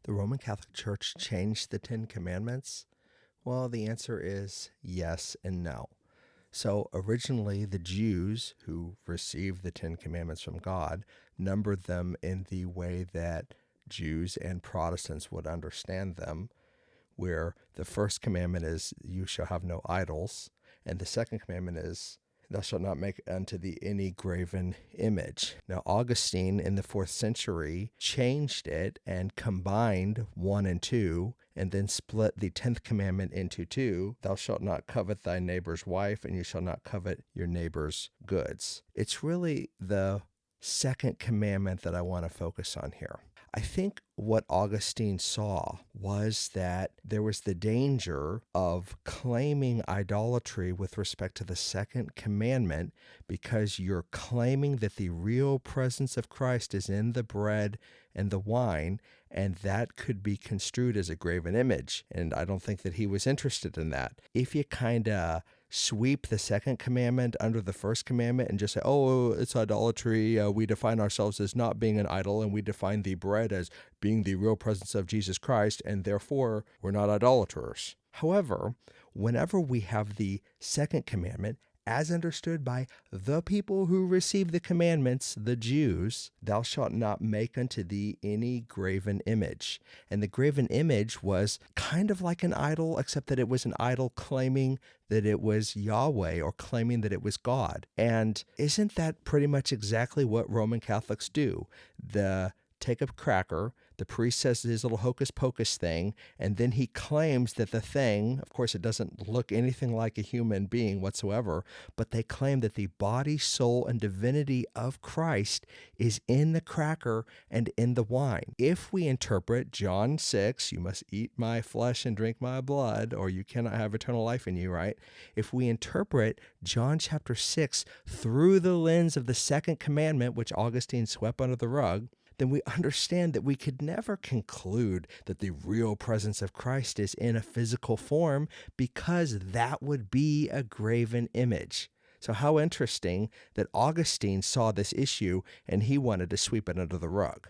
The Roman Catholic Church changed the Ten Commandments? Well, the answer is yes and no. So originally, the Jews who received the Ten Commandments from God numbered them in the way that Jews and Protestants would understand them, where the first commandment is, you shall have no idols, and the second commandment is, thou shalt not make unto thee any graven image. Now, Augustine in the 4th century changed it and combined 1 and 2, and then split the 10th commandment into 2. Thou shalt not covet thy neighbor's wife, and you shall not covet your neighbor's goods. It's really the second commandment that I want to focus on here. I think what Augustine saw was that there was the danger of claiming idolatry with respect to the second commandment because you're claiming that the real presence of Christ is in the bread and the wine, and that could be construed as a graven image. And I don't think that he was interested in that. If you kind of sweep the second commandment under the first commandment and just say, oh, it's idolatry. We define ourselves as not being an idol, and we define the bread as being the real presence of Jesus Christ, and therefore we're not idolaters. However, whenever we have the second commandment, as understood by the people who received the commandments, the Jews, thou shalt not make unto thee any graven image. And the graven image was kind of like an idol, except that it was an idol claiming that it was Yahweh or claiming that it was God. And isn't that pretty much exactly what Roman Catholics do? Take a cracker, the priest says his little hocus pocus thing, and then he claims that the thing, of course it doesn't look anything like a human being whatsoever, but they claim that the body, soul, and divinity of Christ is in the cracker and in the wine. If we interpret John 6, you must eat my flesh and drink my blood, or you cannot have eternal life in you, right? If we interpret John chapter 6 through the lens of the second commandment, which Augustine swept under the rug, then we understand that we could never conclude that the real presence of Christ is in a physical form, because that would be a graven image. So how interesting that Augustine saw this issue and he wanted to sweep it under the rug.